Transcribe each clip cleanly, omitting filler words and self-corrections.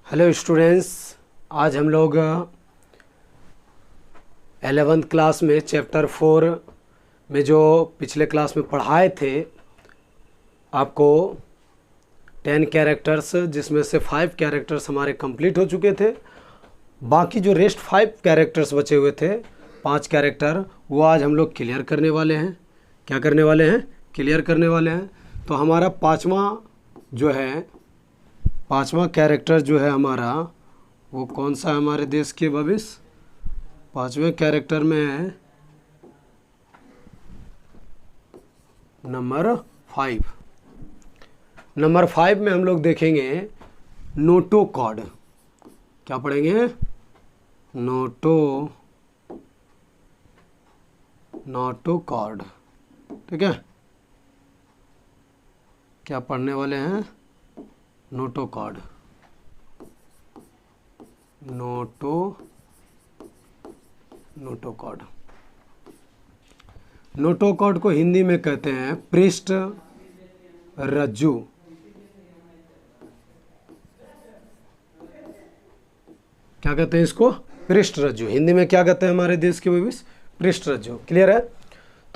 Hello students, आज हम लोग 11th क्लास में चैप्टर 4 में जो पिछले क्लास में पढ़ाए थे आपको 10 कैरेक्टर्स, जिसमें से 5 कैरेक्टर्स हमारे कंप्लीट हो चुके थे। बाकी जो रेस्ट 5 कैरेक्टर्स बचे हुए थे, 5 कैरेक्टर, वो आज हम लोग क्लियर करने वाले हैं। क्या करने वाले हैं? क्लियर करने वाले हैं। तो हमारा पाँचवा कैरेक्टर जो है हमारा, वो कौन सा है हमारे देश के भविष्य? 5वें कैरेक्टर में है नंबर 5। नंबर 5 में हम लोग देखेंगे नोटोकॉर्ड। क्या पढ़ेंगे? नोटोकॉर्ड। ठीक है, क्या पढ़ने वाले हैं? नोटोकॉर्ड। नोटोकॉर्ड। नोटोकॉर्ड को हिंदी में कहते हैं पृष्ठ रज्जु। क्या कहते हैं इसको? पृष्ठ रज्जु। हिंदी में क्या कहते हैं हमारे देश के भविष्य? पृष्ठ रज्जु। क्लियर है?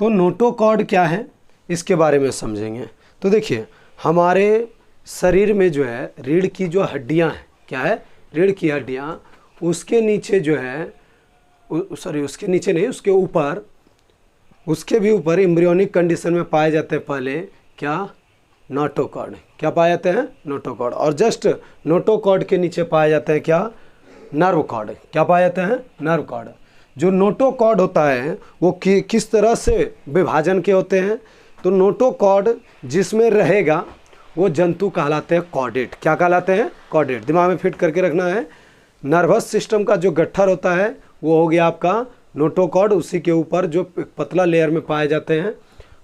तो नोटोकॉर्ड क्या है, इसके बारे में समझेंगे। तो देखिए, हमारे शरीर में जो है रीढ़ की जो हड्डियां हैं, क्या है? रीढ़ की हड्डियां, उसके नीचे जो है, उसके नीचे नहीं, उसके ऊपर, उसके भी ऊपर एम्ब्रियोनिक कंडीशन में पाए जाते हैं पहले क्या? नोटोकॉर्ड। क्या पाए जाते हैं? नोटोकॉर्ड। और जस्ट नोटोकॉर्ड के नीचे पाए जाते हैं क्या? Nerve cord. क्या पाए जाते हैं? Nerve cord. जो नोटोकॉर्ड होता है वो किस तरह से विभाजन के होते हैं? तो नोटोकॉर्ड जिसमें रहेगा वो जंतु कहलाते हैं कॉर्डेट। क्या कहलाते हैं? कॉर्डेट। दिमाग में फिट करके रखना है। नर्वस सिस्टम का जो गट्ठर होता है वो हो गया आपका नोटोकॉर्ड, उसी के ऊपर जो पतला लेयर में पाए जाते हैं।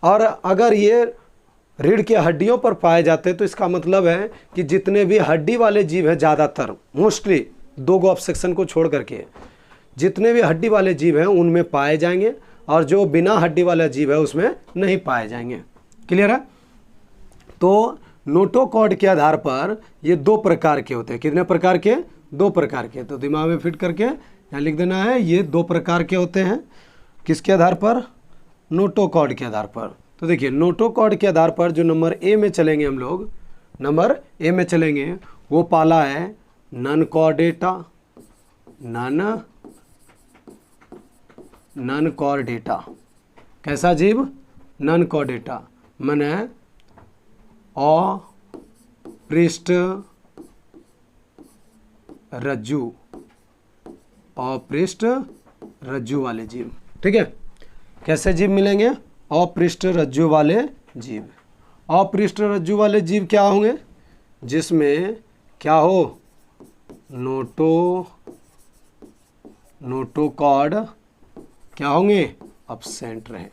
और अगर ये रीढ़ की हड्डियों पर पाए जाते हैं तो इसका मतलब है कि जितने भी हड्डी वाले जीव हैं, ज़्यादातर मोस्टली 2 ऑब्सेक्शन को छोड़ करके जितने भी हड्डी वाले जीव हैं उनमें पाए जाएंगे, और जो बिना हड्डी वाला जीव है उसमें नहीं पाए जाएंगे। क्लियर है? तो नोटोकॉर्ड के आधार पर ये 2 प्रकार के होते हैं। कितने प्रकार के? 2 प्रकार के। तो दिमाग में फिट करके यहाँ लिख देना है, ये 2 प्रकार के होते हैं। किसके आधार पर? नोटोकॉर्ड के आधार पर। तो देखिए, नोटोकॉर्ड के आधार पर जो नंबर ए में चलेंगे हम लोग, नंबर ए में चलेंगे, वो पाला है नन कॉर्डेटा। कैसा जीव? नन कॉर्डेटा, माने अपृष्ठ रज्जु वाले जीव। ठीक है, कैसे जीव मिलेंगे? अपृष्ठ रज्जु वाले जीव। अपृष्ठ रज्जु वाले जीव क्या होंगे? जिसमें क्या हो? नोटोकॉर्ड क्या होंगे? अब्सेंट रहे।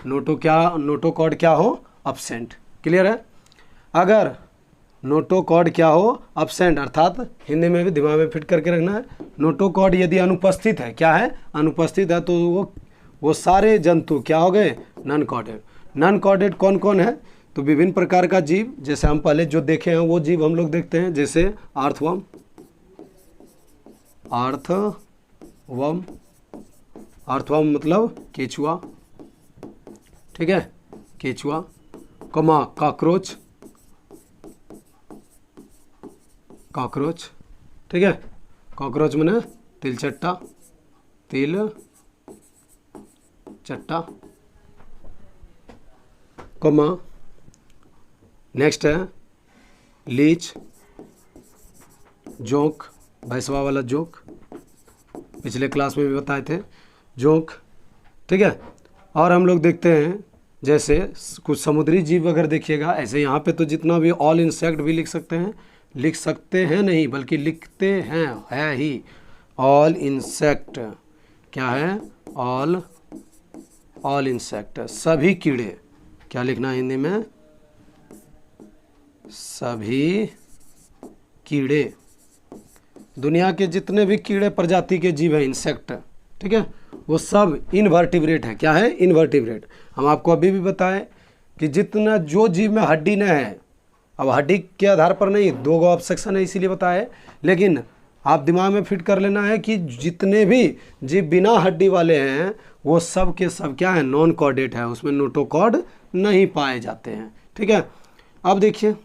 नोटोकॉर्ड क्या हो? अब्सेंट। क्लियर है? अगर नोटोकॉर्ड क्या हो? अब्सेंट, अर्थात हिंदी में भी दिमाग में फिट करके रखना है, नोटोकॉर्ड यदि अनुपस्थित है, क्या है? अनुपस्थित है, तो वो सारे जंतु क्या हो गए? None corded. नन कॉर्डेड कौन कौन है? तो विभिन्न प्रकार का जीव, जैसे हम पहले जो देखे हैं वो जीव हम लोग देखते हैं, जैसे अर्थवर्म मतलब केचुआ। ठीक है, केचुआ, कॉकरोच। ठीक है, कॉकरोच माने तिलचट्टा। नेक्स्ट है लीच, जोंक, भैंसवा वाला जोंक, पिछले क्लास में भी बताए थे, जोंक। ठीक है, और हम लोग देखते हैं जैसे कुछ समुद्री जीव अगर देखिएगा, ऐसे यहाँ पे तो जितना भी ऑल इंसेक्ट भी लिख सकते हैं नहीं, बल्कि लिखते हैं, है ही ऑल इंसेक्ट। क्या है? ऑल इंसेक्ट, सभी कीड़े। क्या लिखना है हिंदी में? सभी कीड़े। दुनिया के जितने भी कीड़े प्रजाति के जीव हैं, इंसेक्ट, ठीक है, वो सब इनवर्टिब्रेट है। क्या है? इनवर्टिब्रेट। हम आपको अभी भी बताएं कि जितना जो जीव में हड्डी न है अब हड्डी के आधार पर नहीं, 2 गो ऑब्सेक्शन है इसीलिए बताया है, लेकिन आप दिमाग में फिट कर लेना है कि जितने भी जीव बिना हड्डी वाले हैं वो सब के सब क्या है, नॉन कॉर्डेट है, उसमें नोटोकॉर्ड नहीं पाए जाते हैं। ठीक है, अब देखिए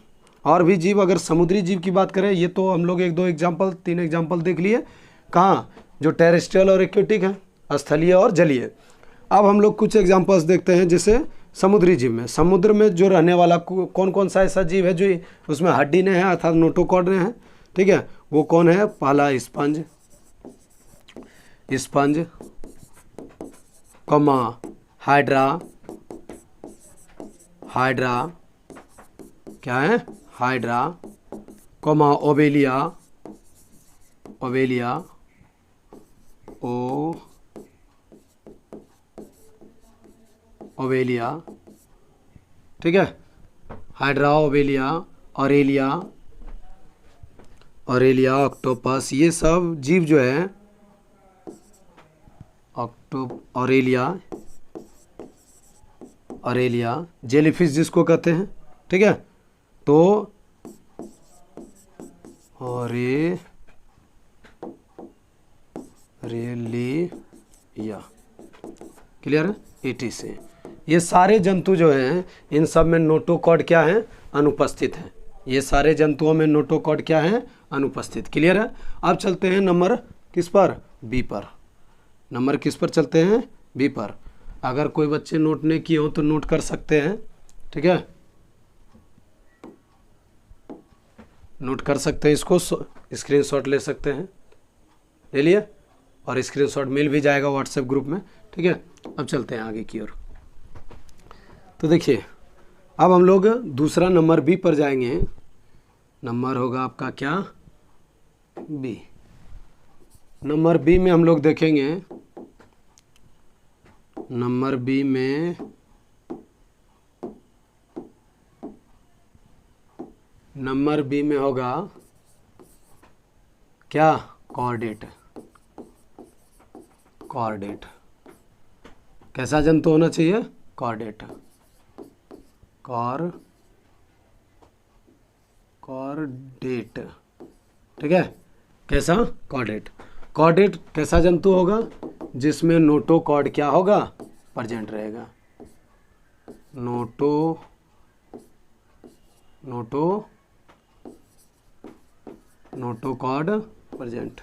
और भी जीव, अगर समुद्री जीव की बात करें, ये तो हम लोग 1-2 एग्जाम्पल 3 एग्जाम्पल देख लिए, कहाँ जो टेरेस्ट्रियल और एक्वेटिक हैं, स्थलीय और जलीय। अब हम लोग कुछ एग्जाम्पल्स देखते हैं, जैसे समुद्री जीव में, समुद्र में जो रहने वाला कौन कौन सा ऐसा जीव है जो उसमें हड्डी नहीं है अर्थात नोटोकॉर्ड नहीं है। ठीक है, वो कौन है, पहला sponge, sponge comma hydra, hydra क्या है, हाइड्रा कॉमा ओबेलिया, ओबेलिया ओ ओबेलिया। ठीक है, hydra, Obelia, Aurelia, Aurelia, octopus, ये सब जीव जो है, ऑरेलिया, ऑरेलिया, जेलीफिश जिसको कहते हैं। ठीक है, तो ऑरेलिया, क्लियर है, ET से। ये सारे जंतु जो हैं इन सब में नोटोकॉर्ड क्या है, अनुपस्थित है। ये सारे जंतुओं में नोटोकॉर्ड क्या है, अनुपस्थित। क्लियर है। अब चलते हैं नंबर किस पर, बी पर। नंबर किस पर चलते हैं, बी पर। अगर कोई बच्चे नोट नहीं किए हो तो नोट कर सकते हैं। ठीक है, नोट कर सकते हैं, इसको स्क्रीनशॉट ले सकते हैं, ले लिए, और स्क्रीनशॉट मिल भी जाएगा व्हाट्सएप ग्रुप में। ठीक है, अब चलते हैं आगे की ओर। तो देखिए अब हम लोग दूसरा नंबर बी पर जाएंगे। नंबर होगा आपका क्या, बी। नंबर बी में हम लोग देखेंगे, नंबर बी में होगा क्या, कॉर्डेट। कॉर्डेट कैसा जंतु होना चाहिए, कॉर्डेट, कॉर्डेट। ठीक है, कैसा, कॉर्डेट। कॉर्डेट कैसा जंतु होगा, जिसमें नोटोकॉर्ड क्या होगा, प्रेजेंट रहेगा। नोटोकॉर्ड प्रेजेंट,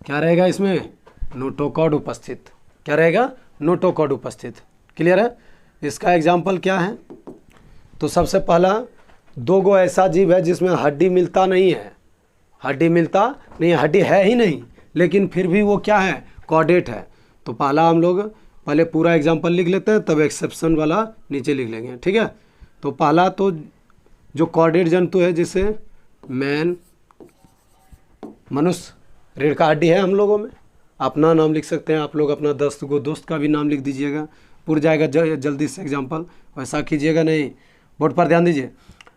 क्या रहेगा इसमें, नोटोकॉर्ड उपस्थित। क्या रहेगा, नोटोकॉर्ड उपस्थित। क्लियर है। इसका एग्जाम्पल क्या है, तो सबसे पहला 2 गो ऐसा जीव है जिसमें हड्डी मिलता नहीं है, हड्डी मिलता नहीं है, हड्डी है ही नहीं, लेकिन फिर भी वो क्या है, कॉर्डेट है। तो पहला हम लोग पहले पूरा एग्जाम्पल लिख लेते हैं, तब एक्सेप्शन वाला नीचे लिख लेंगे। ठीक है, तो पहला तो जो कॉर्डेट जंतु है, जिसे मैन, मनुष्य, रीढ़ का हड्डी है हम लोगों में। अपना नाम लिख सकते हैं आप लोग, अपना दोस्त का भी नाम लिख दीजिएगा, पूर जाएगा जल्दी से एग्जाम्पल, वैसा कीजिएगा नहीं, बोर्ड पर ध्यान दीजिए।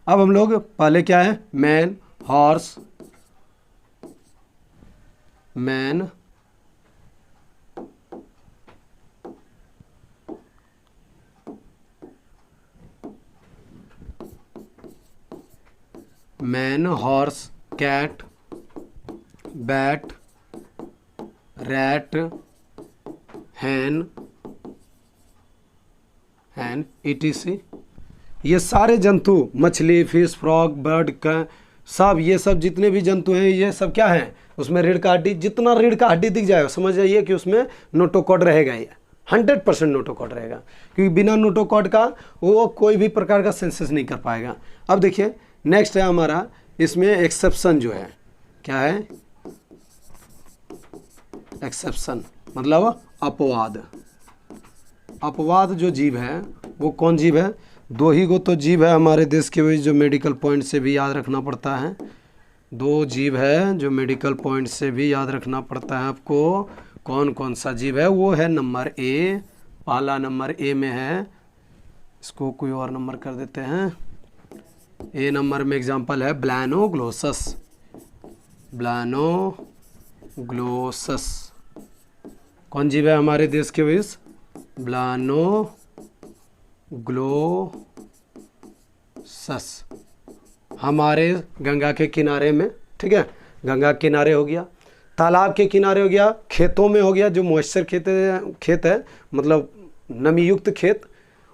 अब हम लोग पहले क्या है, man, horse, man, horse, cat, bat, rat, hen, ETC। ये सारे जंतु, मछली, फिश, फ्रॉग, बर्ड का सब, ये सब जितने भी जंतु हैं, ये सब क्या हैं, उसमें रीढ़ का हड्डी, जितना रीढ़ का हड्डी दिख जाएगा समझ जाइए कि उसमें नोटोकॉर्ड रहेगा। ये 100% नोटोकॉर्ड रहेगा, क्योंकि बिना नोटोकॉर्ड का वो कोई भी प्रकार का सेंसस नहीं कर पाएगा। अब देखिए नेक्स्ट है हमारा, इसमें एक्सेप्शन जो है, क्या है, एक्सेप्शन मतलब अपवाद। अपवाद जो जीव है वो कौन जीव है, 2 ही गो तो जीव है हमारे देश के, वही जो मेडिकल पॉइंट से भी याद रखना पड़ता है। 2 जीव है जो मेडिकल पॉइंट से भी याद रखना पड़ता है आपको। कौन कौन सा जीव है, वो है नंबर ए, पहला नंबर ए में है। इसको कोई और नंबर कर देते हैं। ए नंबर में एग्जांपल है ब्लैनोग्लोसस, ब्लैनोग्लोसस। कौन जीव है हमारे देश के विष, ब्लैनोग्लोसस। सस, हमारे गंगा के किनारे में, ठीक है, गंगा के किनारे हो गया, तालाब के किनारे हो गया, खेतों में हो गया, जो मॉइस्चर खेत है मतलब नमी युक्त खेत,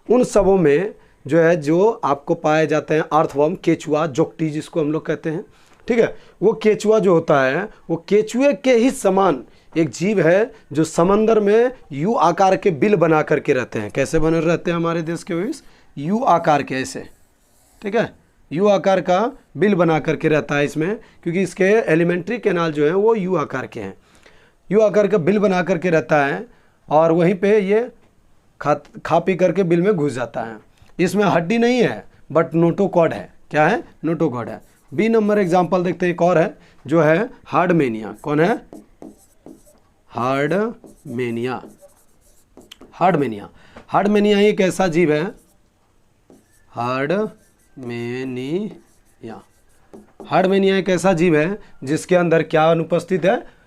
उन सबों में जो है जो आपको पाए जाते हैं अर्थवर्म, केचुआ, जोकटी जिसको हम लोग कहते हैं, ठीक है। वो केचुआ जो होता है वो केचुए के ही समान एक जीव है जो समंदर में यू आकार के बिल बना करके रहते हैं। कैसे बने रहते हैं हमारे देश के विष? यू आकार के, ऐसे, ठीक है, यू आकार का बिल बना करके रहता है इसमें, क्योंकि इसके एलिमेंट्री कैनाल जो है वो यू आकार के हैं। यू आकार का बिल बना करके रहता है और वहीं पे ये खा पी करके बिल में घुस जाता है। इसमें हड्डी नहीं है बट नोटोकॉड है। क्या है? नोटोकॉड है। बी नंबर एग्जाम्पल देखते हैं, एक और है जो है हार्डमेनिया। कौन है? हार्डमेनिया। हार्डमेनिया, हार्डमेनिया एक ऐसा जीव है, हार्डमेनिया, हार्डमेनिया एक ऐसा जीव है जिसके अंदर क्या अनुपस्थित है?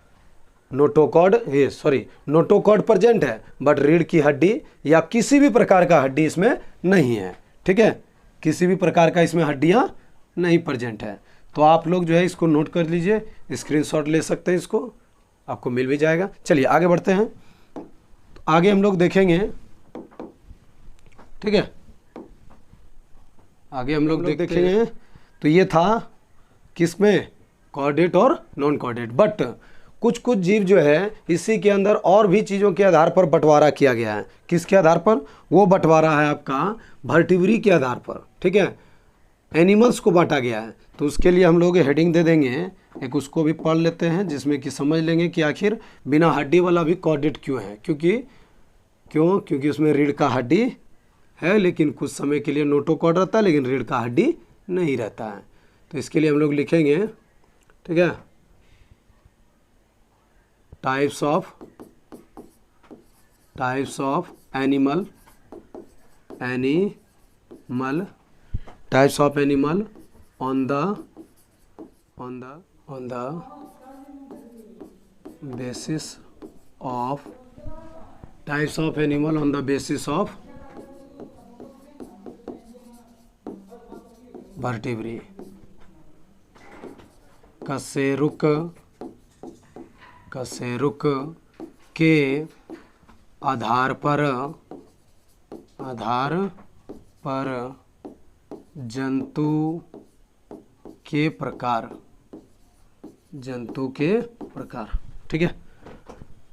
नोटोकॉड, नोटोकॉड प्रेजेंट है बट रीढ़ की हड्डी या किसी भी प्रकार का हड्डी इसमें नहीं है, ठीक है, किसी भी प्रकार का इसमें हड्डियां नहीं प्रेजेंट है। तो आप लोग जो है इसको नोट कर लीजिए, स्क्रीनशॉट ले सकते हैं, इसको आपको मिल भी जाएगा। चलिए आगे बढ़ते हैं, आगे हम लोग देखेंगे, ठीक है, आगे हम लोग देखेंगे। तो ये था किसमें? कॉर्डेट और नॉन कॉर्डेट। बट कुछ कुछ जीव जो है इसी के अंदर और भी चीज़ों के आधार पर बंटवारा किया गया है। किसके आधार पर? वो बंटवारा है आपका वर्टिब्री के आधार पर, ठीक है, एनिमल्स को बांटा गया है। तो उसके लिए हम लोग हेडिंग दे देंगे, एक उसको भी पढ़ लेते हैं जिसमें कि समझ लेंगे कि आखिर बिना हड्डी वाला भी कॉर्डेट क्यों है। क्योंकि उसमें रीढ़ का हड्डी है लेकिन कुछ समय के लिए नोटोकॉड रहता है लेकिन रीढ़ का हड्डी नहीं रहता है। तो इसके लिए हम लोग लिखेंगे, ठीक है, types of animal types of animal on the basis of types of animal on the basis of vertebrae. कशेरुक के आधार पर जंतु के प्रकार, ठीक है।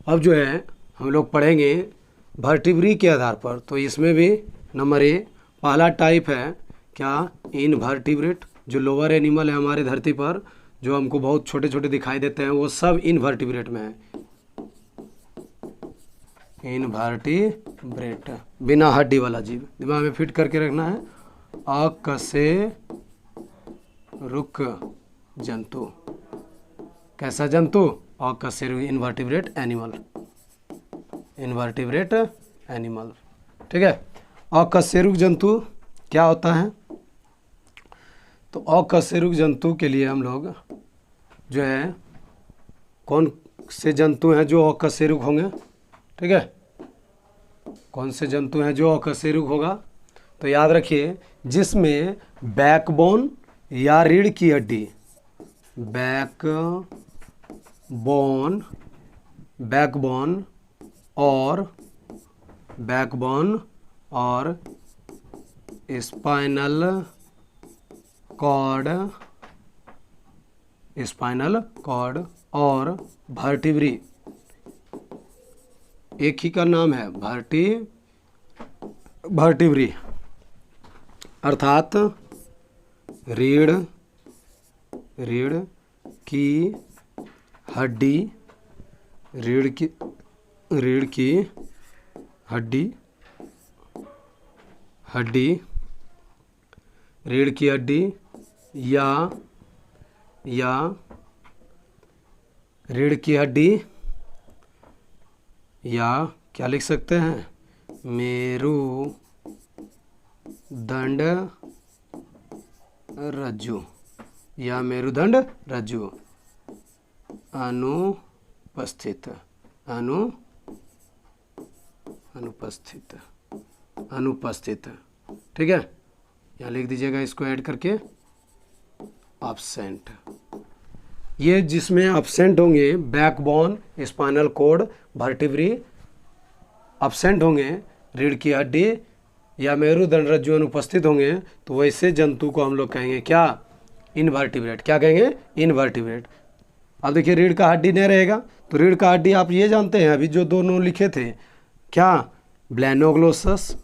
अब जो है हम लोग पढ़ेंगे वर्टिब्री के आधार पर। तो इसमें भी नंबर ए पहला टाइप है क्या? इनवर्टिब्रेट। जो लोअर एनिमल है हमारे धरती पर जो हमको बहुत छोटे छोटे दिखाई देते हैं वो सब इनवर्टिब्रेट में है। इनवर्टिब्रेट, बिना हड्डी वाला जीव, दिमाग में फिट करके रखना है। अकशेरुक जंतु, कैसा जंतु? अकशेरुक, इनवर्टिब्रेट एनिमल, ठीक है। अकशेरुक जंतु क्या होता है? तो अकशेरुक जंतु के लिए हम लोग जो है कौन से जंतु हैं जो अकशेरुक होंगे, ठीक है, कौन से जंतु हैं जो अकशेरुक होगा? तो याद रखिए जिसमें बैकबोन या रीढ़ की हड्डी, बैकबोन और स्पाइनल कॉर्ड और वर्टिब्री, एक ही का नाम है वर्टिब्री, अर्थात रीढ़ की हड्डी, रीढ़ की हड्डी या रीढ़ की हड्डी या क्या लिख सकते हैं? मेरुदंड रज्जु या मेरुदंड रज्जु अनुपस्थित, ठीक है, यहाँ लिख दीजिएगा इसको ऐड करके एब्सेंट। ये जिसमें एब्सेंट होंगे backbone, spinal cord, vertebrae, absent होंगे रीढ़ की हड्डी या मेरुदंड रज्जु अनुपस्थित होंगे, तो वैसे जंतु को हम लोग कहेंगे क्या? इनवर्टिब्रेट। क्या कहेंगे? इनवर्टिब्रेट। अब देखिए रीढ़ का हड्डी नहीं रहेगा, तो रीढ़ का हड्डी आप ये जानते हैं अभी जो दोनों लिखे थे क्या? ब्लैनोग्लोसस,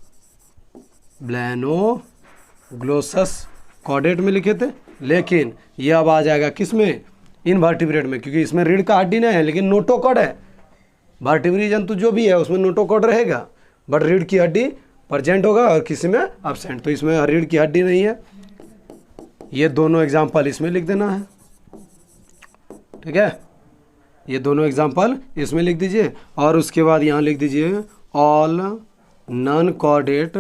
ब्लैनोग्लोसस कॉर्डेट में लिखे थे, लेकिन ये अब आ जाएगा किस में? इनवर्टिब्रेट में, क्योंकि इसमें रीढ़ का हड्डी नहीं है लेकिन नोटोकॉर्ड है। वर्टिब्री जंतु जो भी है उसमें नोटोकॉर्ड रहेगा, बट रीढ़ की हड्डी प्रेजेंट होगा और किसी में एब्सेंट। तो इसमें रीढ़ की हड्डी नहीं है। ये दोनों एग्जाम्पल इसमें लिख देना है, ठीक है? ये दोनों एग्जाम्पल इसमें लिख दीजिए और उसके बाद यहाँ लिख दीजिए ऑल नॉन कॉर्डेट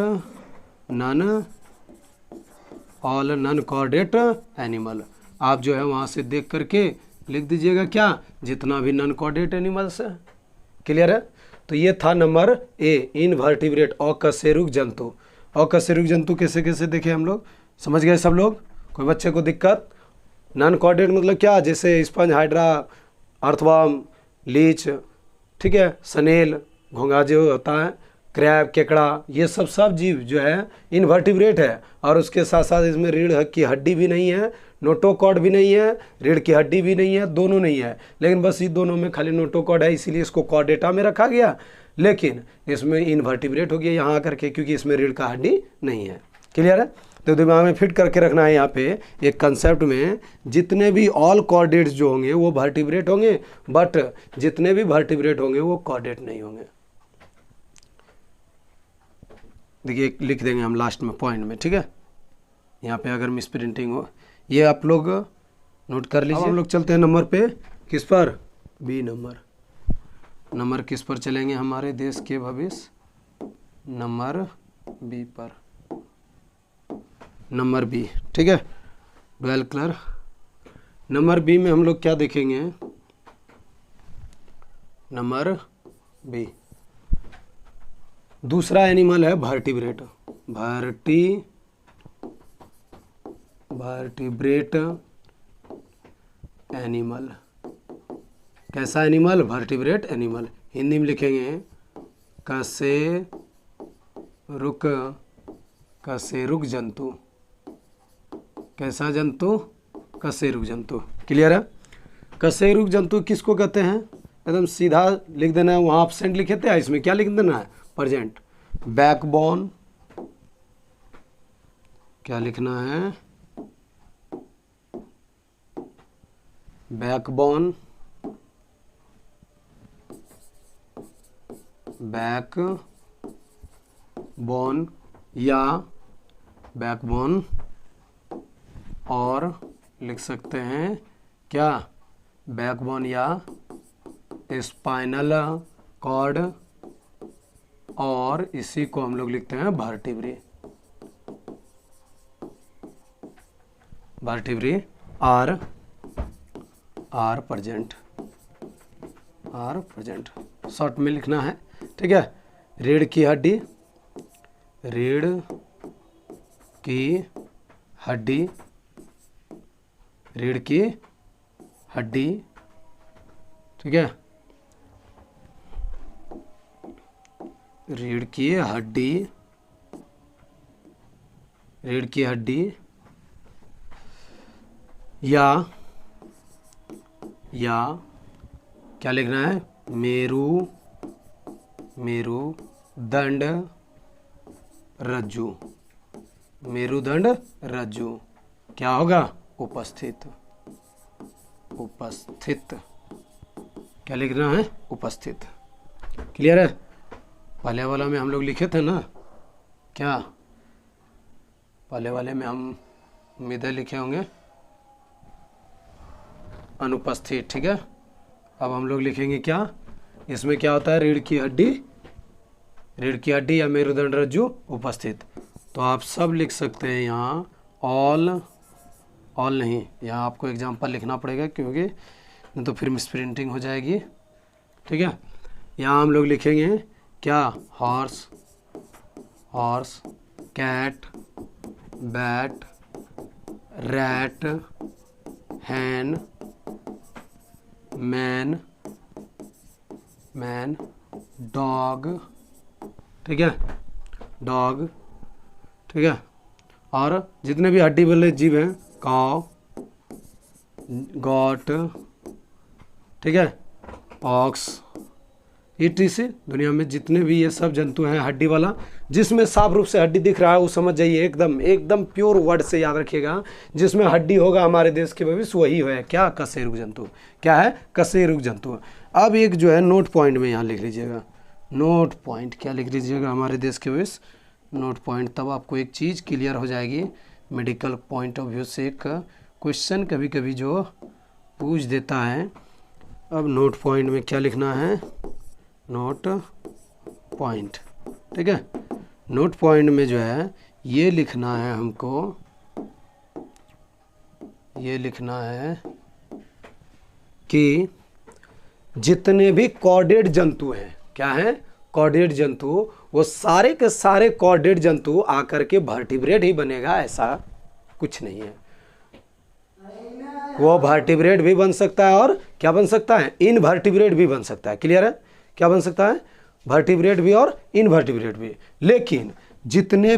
एनिमल। आप जो है वहाँ से देख करके लिख दीजिएगा क्या? जितना भी नॉन कॉर्डेट एनिमल्स है। क्लियर है? तो ये था नंबर ए, इनवर्टिब्रेट, अकशेरुक जंतु। अकशेरुक जंतु कैसे कैसे देखे हम लोग, समझ गए सब लोग? कोई बच्चे को दिक्कत? नॉन कॉर्डेट मतलब क्या? जैसे स्पंज, हाइड्रा, अर्थवर्म, लीच, ठीक है, स्नेल, घोंघा जो होता है, क्रैब, केकड़ा, ये सब जीव जो है इनवर्टिब्रेट है। और उसके साथ साथ इसमें रीढ़ की हड्डी भी नहीं है, नोटोकॉर्ड भी नहीं है, रीढ़ की हड्डी भी नहीं है, दोनों नहीं है, लेकिन बस ये दोनों में खाली नोटोकॉर्ड है, इसीलिए इसको कॉर्डेटा में रखा गया। लेकिन इसमें इनवर्टिब्रेट हो गया यहाँ आकर के, क्योंकि इसमें रीढ़ का हड्डी नहीं है। क्लियर है? तो दिमाग में फिट करके रखना है यहाँ पे एक कंसेप्ट में, जितने भी ऑल कॉर्डेट्स जो होंगे वो वर्टिब्रेट होंगे, बट जितने भी वर्टिब्रेट होंगे वो कॉर्डेट नहीं होंगे। देखिए लिख देंगे हम लास्ट में पॉइंट में, ठीक है? यहाँ पे अगर मिस प्रिंटिंग हो, ये आप लोग नोट कर लीजिए। हम लोग चलते हैं नंबर पे, किस पर? B number. नंबर किस पर चलेंगे? हमारे देश के भविष्य, नंबर बी पर, नंबर बी, ठीक है? Dual colour. नंबर बी में हम लोग क्या देखेंगे? नंबर बी दूसरा एनिमल है वर्टिब्रेट। Vertebrate animal. कैसा एनिमल? Vertebrate animal. हिंदी में लिखेंगे कशेरुक जंतु। कैसा जंतु? कशेरुक जंतु। क्लियर है? कशेरुक जंतु किसको कहते हैं? एकदम सीधा लिख देना है, वहाँ एब्सेंट लिखे थे, इसमें क्या लिख देना है? प्रेजेंट। बैकबोन, क्या लिखना है? बैकबोन, बैकबोन या बैकबोन, और लिख सकते हैं क्या? बैकबोन या स्पाइनल कॉर्ड, और इसी को हम लोग लिखते हैं vertebrae. Vertebrae are present, are present short में लिखना है, ठीक है? रीढ़ की हड्डी, रीढ़ की हड्डी, रीढ़ की हड्डी, ठीक है? रीढ़ की हड्डी, रीढ़ की हड्डी या क्या लिखना है? मेरुदंड रज्जु। मेरुदंड रज्जु क्या होगा? उपस्थित। क्या लिखना है? उपस्थित। क्लियर है? पहले वाला में हम लोग लिखे थे ना, क्या? पहले वाले में हम उम्मीदें लिखे होंगे अनुपस्थित, ठीक है? अब हम लोग लिखेंगे क्या? इसमें क्या होता है? रीढ़ की हड्डी या मेरुदंड रज्जु उपस्थित। तो आप सब लिख सकते हैं यहाँ ऑल नहीं, यहाँ आपको एग्जाम्पल लिखना पड़ेगा क्योंकि नहीं तो फिर मिसप्रिंटिंग हो जाएगी, ठीक है? यहाँ हम लोग लिखेंगे क्या? हॉर्स, कैट, बैट, रैट, हैन, मैन, डॉग, ठीक है, डॉग, ठीक है, और जितने भी हड्डी वाले जीव हैं, काव, गॉट, ठीक है, ऑक्स, ETC दुनिया में जितने भी ये सब जंतु हैं हड्डी वाला, जिसमें साफ रूप से हड्डी दिख रहा है वो समझ जाइए, एकदम प्योर वर्ड से याद रखिएगा, जिसमें हड्डी होगा हमारे देश के भविष्य वही है क्या, कशेरुक जंतु। क्या है, कशेरुक जंतु। अब एक जो है नोट पॉइंट में यहाँ लिख लीजिएगा, नोट पॉइंट क्या लिख लीजिएगा, हमारे देश के भविष्य नोट पॉइंट। तब आपको एक चीज़ क्लियर हो जाएगी मेडिकल पॉइंट ऑफ व्यू से, एक क्वेश्चन कभी कभी जो पूछ देता है। अब नोट पॉइंट में क्या लिखना है, नोट पॉइंट, ठीक है, नोट पॉइंट में जो है ये लिखना है हमको, ये लिखना है कि जितने भी कॉर्डेट जंतु हैं, क्या है, कॉर्डेट जंतु, वो सारे के सारे कॉर्डेट जंतु आकर के वर्टिब्रेट ही बनेगा ऐसा कुछ नहीं है। वो वर्टिब्रेट भी बन सकता है और क्या बन सकता है, इनवर्टिब्रेट भी बन सकता है। क्लियर है, क्या बन सकता है, वर्टिब्रेट भी और इनवर्टिब्रेट भी। लेकिन जितने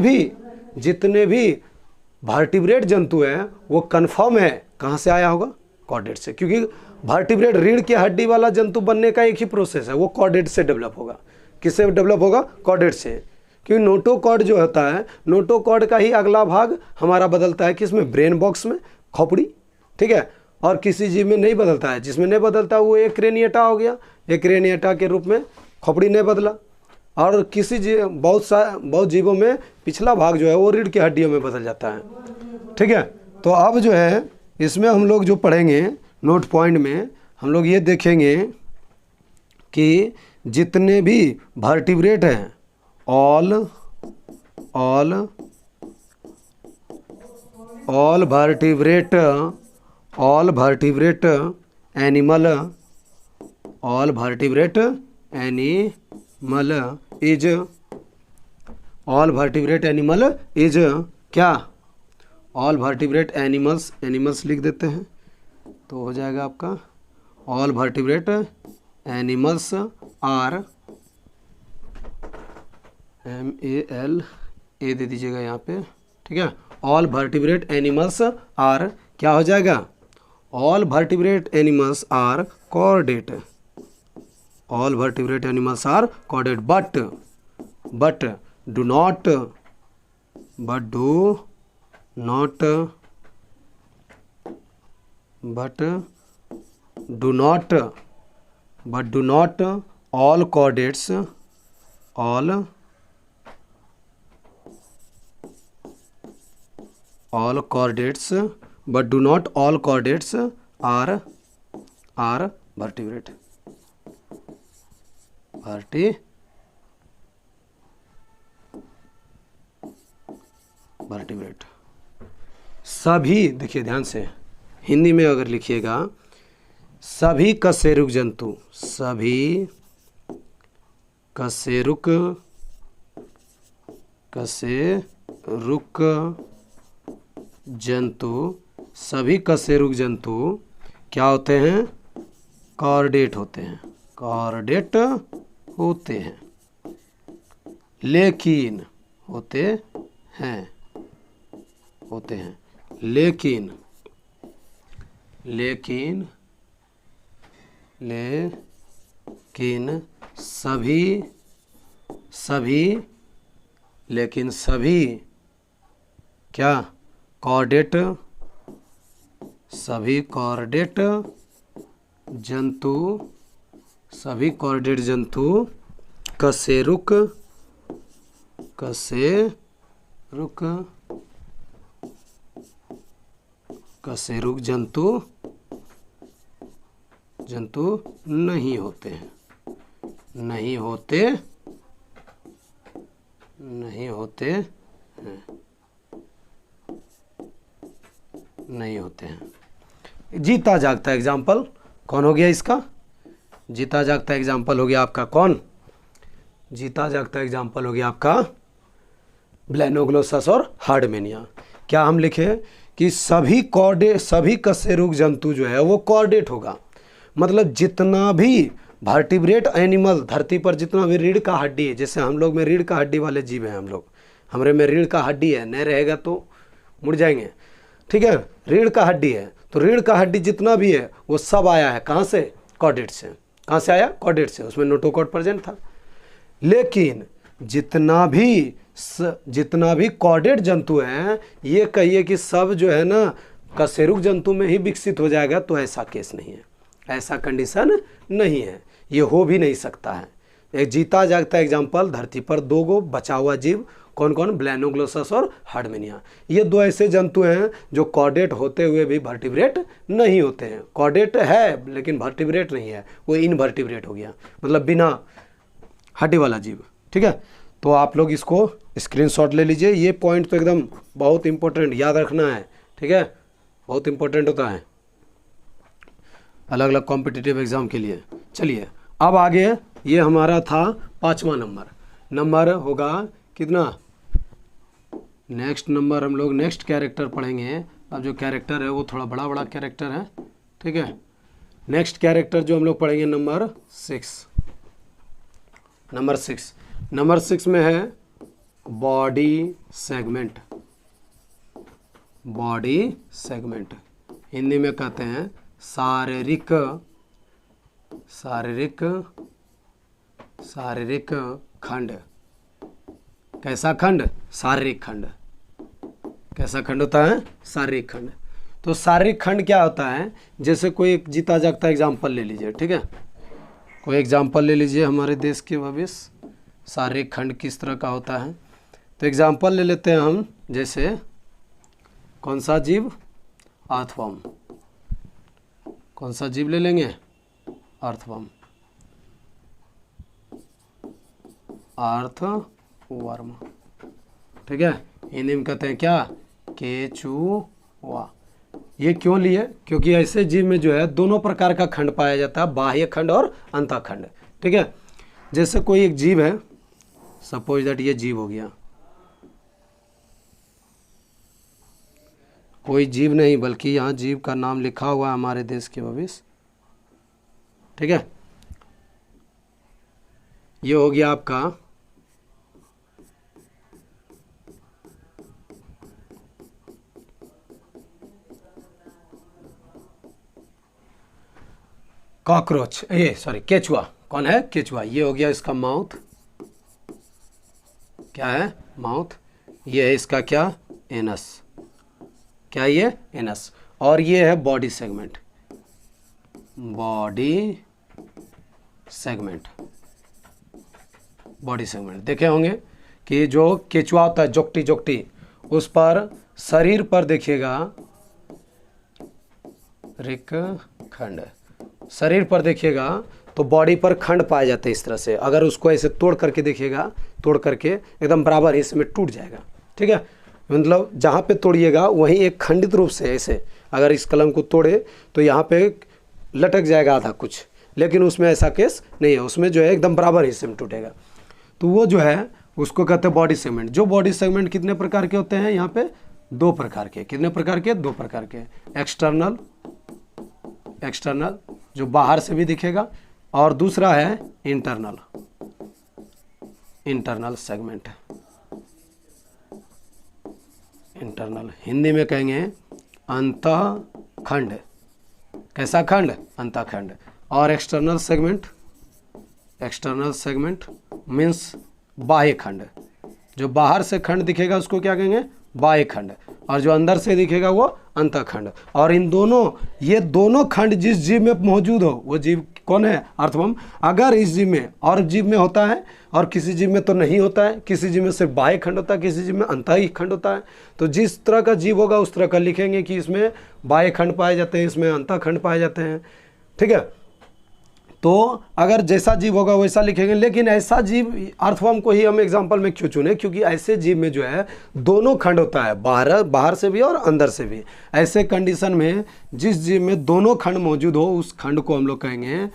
भी वर्टिब्रेट जंतु हैं वो कंफर्म है कहाँ से आया होगा, कॉर्डेट से, क्योंकि वर्टिब्रेट रीढ़ की हड्डी वाला जंतु बनने का एक ही प्रोसेस है, वो कॉर्डेट से डेवलप होगा। किससे डेवलप होगा, कॉर्डेट से, क्योंकि नोटोकॉर्ड जो होता है, नोटोकॉर्ड का ही अगला भाग हमारा बदलता है किसमें, ब्रेन बॉक्स में, खोपड़ी, ठीक है, और किसी जीव में नहीं बदलता है, जिसमें नहीं बदलता वो एक क्रेनिएटा हो गया, एक क्रेनिएटा के रूप में खोपड़ी नहीं बदला, और किसी बहुत जीवों में पिछला भाग जो है वो रीढ़ की हड्डियों में बदल जाता है, ठीक है। तो अब जो है इसमें हम लोग जो पढ़ेंगे नोट पॉइंट में, हम लोग ये देखेंगे कि जितने भी वर्टिब्रेट हैं, all vertebrate animal, all vertebrate animal is क्या, ऑल वर्टिब्रेट एनिमल्स लिख देते हैं तो हो जाएगा आपका, all vertebrate animals are, MAL A दे दीजिएगा यहाँ पे, ठीक है, ऑल वर्टिब्रेट एनिमल्स आर क्या हो जाएगा, all vertebrate animals are chordate, all vertebrate animals are chordate, but do not all chordates are vertebrate, vertebrate. सभी, देखिए ध्यान से, हिंदी में अगर लिखिएगा, सभी कशेरुक जंतु, सभी कशेरुक जंतु क्या होते हैं, कॉर्डेट होते हैं, लेकिन सभी क्या, कॉर्डेट जंतु कशेरुक जंतु नहीं होते हैं, नहीं होते हैं। जीता जागता एग्जाम्पल कौन हो गया इसका, जीता जागता एग्जाम्पल हो गया आपका कौन, जीता जागता एग्जाम्पल हो गया आपका ब्लेनोग्लोसस और हार्डमेनिया। क्या हम लिखें कि सभी कशेरुक जंतु जो है वो कॉर्डेट होगा। मतलब जितना भी वर्टिब्रेट एनिमल धरती पर जितना भी रीढ़ का हड्डी है, जैसे हम लोग में रीढ़ का हड्डी वाले जीव हैं, हम लोग हमारे में रीढ़ का हड्डी है, नहीं रहेगा तो मुड़ जाएंगे, ठीक है। रीढ़ का हड्डी है तो रीढ़ का हड्डी जितना भी है वो सब आया है कहाँ से? कॉर्डेट से। कहाँ से आया? कॉर्डेट से। उसमें नोटोकॉर्ड प्रेजेंट था। लेकिन जितना भी कॉर्डेट जंतु हैं, ये कहिए कि सब जो है ना कशेरुक जंतु में ही विकसित हो जाएगा, तो ऐसा केस नहीं है, ऐसा कंडीशन नहीं है, ये हो भी नहीं सकता है। एक जीता जागता एग्जाम्पल, धरती पर 2 गो बचा हुआ जीव, कौन कौन? ब्लैनोग्लोसस और हार्डमेनिया। ये 2 ऐसे जंतु हैं जो कॉर्डेट होते हुए भी वर्टिब्रेट नहीं होते हैं। कॉर्डेट है लेकिन वर्टिब्रेट नहीं है, वो इनवर्टिब्रेट हो गया, मतलब बिना हड्डी वाला जीव, ठीक है। तो आप लोग इसको स्क्रीनशॉट ले लीजिए, ये पॉइंट तो एकदम बहुत इंपॉर्टेंट याद रखना है, ठीक है, बहुत इंपॉर्टेंट होता है अलग अलग कॉम्पिटिटिव एग्जाम के लिए। चलिए अब आगे, ये हमारा था 5वां नंबर होगा कितना? नेक्स्ट नंबर हम लोग नेक्स्ट कैरेक्टर पढ़ेंगे। अब जो कैरेक्टर है वो थोड़ा बड़ा कैरेक्टर है, ठीक है। नेक्स्ट कैरेक्टर जो हम लोग पढ़ेंगे नंबर 6 में है बॉडी सेगमेंट। हिंदी में कहते हैं शारीरिक खंड। कैसा खंड? शारीरिक खंड। कैसा खंड होता है? शारीरिक खंड। तो शारीरिक खंड क्या होता है? जैसे कोई एक जीता जागता एग्जाम्पल ले लीजिए, ठीक है, कोई एग्जाम्पल ले लीजिए हमारे देश के भविष्य, शारीरिक खंड किस तरह का होता है। तो एग्जाम्पल ले लेते हैं हम, जैसे कौन सा जीव? अर्थवर्म। कौन सा जीव ले लेंगे? अर्थवर्म। अर्थवर्म, ठीक है। हिंदी में कहते हैं क्या? केचुआ। ये क्यों लिए? क्योंकि ऐसे जीव में जो है दोनों प्रकार का खंड पाया जाता है, बाह्य खंड और अंतःखंड, ठीक है। जैसे कोई एक जीव है, सपोज दैट ये जीव हो गया, कोई जीव नहीं बल्कि यहाँ जीव का नाम लिखा हुआ है हमारे देश के भविष्य, ठीक है। ये हो गया आपका कॉकरोच, ये सॉरी केचुआ। कौन है? केचुआ। ये हो गया इसका माउथ, क्या है? माउथ। ये है इसका क्या? एनस। क्या ये? एनस। और ये है बॉडी सेगमेंट। बॉडी सेगमेंट देखे होंगे कि जो केचुआ होता है, जोकटी, उस पर शरीर पर देखिएगा रिक खंड, शरीर पर देखिएगा तो बॉडी पर खंड पाए जाते हैं इस तरह से। अगर उसको ऐसे तोड़ करके देखिएगा, तोड़ करके एकदम बराबर हिस्से में टूट जाएगा, ठीक है। मतलब जहाँ पे तोड़िएगा वहीं एक खंडित रूप से ऐसे, अगर इस कलम को तोड़े तो यहाँ पे लटक जाएगा आधा कुछ, लेकिन उसमें ऐसा केस नहीं है, उसमें जो है एकदम बराबर हिस्से में टूटेगा। तो वो जो है उसको कहते हैं बॉडी सेगमेंट। जो बॉडी सेगमेंट कितने प्रकार के होते हैं? यहाँ पे 2 प्रकार के। कितने प्रकार के? 2 प्रकार के। एक्सटर्नल जो बाहर से भी दिखेगा, और दूसरा है इंटरनल सेगमेंट। इंटरनल हिंदी में कहेंगे अंतःखंड। कैसा खंड? अंतःखंड। और एक्सटर्नल सेगमेंट मीन्स बाह्य खंड। जो बाहर से खंड दिखेगा उसको क्या कहेंगे? बाह्य खंड। और जो अंदर से दिखेगा वो अंतःखंड। और इन दोनों, ये दोनों खंड जिस जीव में मौजूद हो वो जीव कौन है? अर्थवर्म। अगर इस जीव में और जीव में होता है और किसी जीव में तो नहीं होता है, किसी जीव में सिर्फ बाह्य खंड होता है, किसी जीव में अंतः खंड होता है। तो जिस तरह का जीव होगा उस तरह का लिखेंगे कि इसमें बाह्य खंड पाए जाते हैं, इसमें अंतः खंड पाए जाते हैं, ठीक है। तो अगर जैसा जीव होगा वैसा लिखेंगे। लेकिन ऐसा जीव अर्थवर्म को ही हम एग्जांपल में क्यों चुने? क्योंकि ऐसे जीव में जो है दोनों खंड होता है, बाहर से भी और अंदर से भी। ऐसे कंडीशन में जिस जीव में दोनों खंड मौजूद हो उस खंड को हम लोग कहेंगे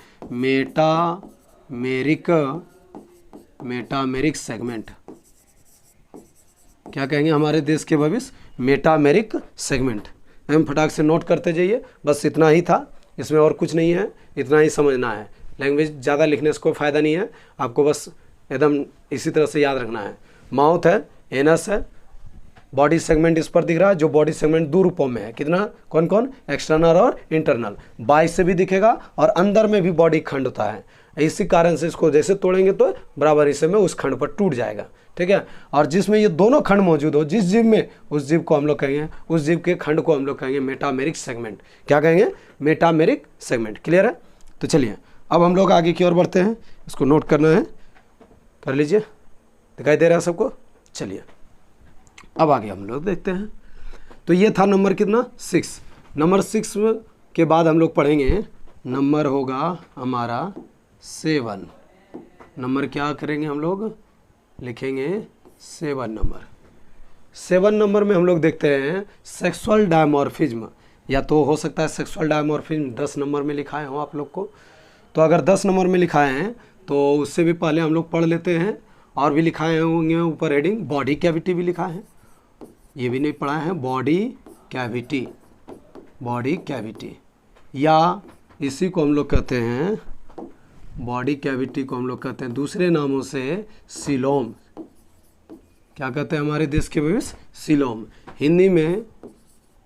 मेटामेरिक सेगमेंट। क्या कहेंगे हमारे देश के भविष्य? Metameric segment. हम फटाक से नोट करते जाइए, बस इतना ही था, इसमें और कुछ नहीं है, इतना ही समझना है। लैंग्वेज ज़्यादा लिखने से कोई फ़ायदा नहीं है, आपको बस एकदम इसी तरह से याद रखना है। माउथ है, एनस है, बॉडी सेगमेंट इस पर दिख रहा है, जो बॉडी सेगमेंट दो रूपों में है, कितना, कौन कौन, एक्सटर्नल और इंटरनल। बाई से भी दिखेगा और अंदर में भी बॉडी खंड होता है, इसी कारण से इसको जैसे तोड़ेंगे तो बराबर हिस्से में उस खंड पर टूट जाएगा, ठीक है। और जिसमें ये दोनों खंड मौजूद हो, जिस जीव में, उस जीव को हम लोग कहेंगे, उस जीव के खंड को हम लोग कहेंगे मेटामेरिक सेगमेंट। क्या कहेंगे, मेटामेरिक सेगमेंट। क्लियर है। तो चलिए अब हम लोग आगे की ओर बढ़ते हैं, इसको नोट करना है, कर लीजिए, दिखाई दे रहा है सबको। चलिए अब आगे हम लोग देखते हैं। तो ये था नंबर कितना, 6। नंबर 6 के बाद हम लोग पढ़ेंगे, नंबर होगा हमारा 7। नंबर क्या करेंगे हम लोग, लिखेंगे 7 नंबर। 7 नंबर में हम लोग देखते हैं सेक्सुअल डायमॉर्फिज्म, या तो हो सकता है सेक्सुअल डायमॉर्फिज्म 10 नंबर में लिखाए हो आप लोग को। तो अगर 10 नंबर में लिखाए हैं तो उससे भी पहले हम लोग पढ़ लेते हैं, और भी लिखाए होंगे ऊपर हेडिंग, बॉडी कैविटी भी लिखा है, ये भी नहीं पढ़ा है, बॉडी कैविटी, बॉडी कैविटी, या इसी को हम लोग कहते हैं, बॉडी कैविटी को हम लोग कहते हैं दूसरे नामों से सीलोम। क्या कहते हैं हमारे देश के भविष्य, सीलोम। हिंदी में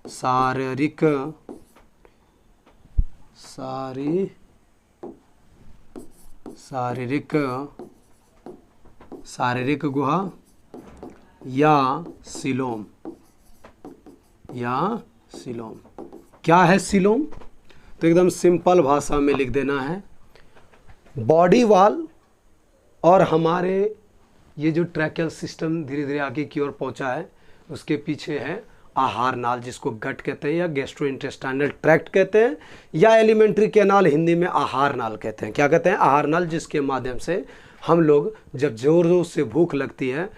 शारीरिक शारीरिक गुहा या सीलोम, या सीलोम। क्या है सीलोम, तो एकदम सिंपल भाषा में लिख देना है, बॉडी वॉल और हमारे ये जो ट्रैकियल सिस्टम धीरे धीरे आगे की ओर पहुंचा है, उसके पीछे है आहार नाल, जिसको गट कहते हैं या गैस्ट्रोइंटेस्टाइनल ट्रैक्ट कहते हैं, या एलिमेंट्री कैनाल, हिंदी में आहार नाल कहते हैं। क्या कहते हैं, आहार नाल, जिसके माध्यम से हम लोग जब जोर जोर से भूख लगती है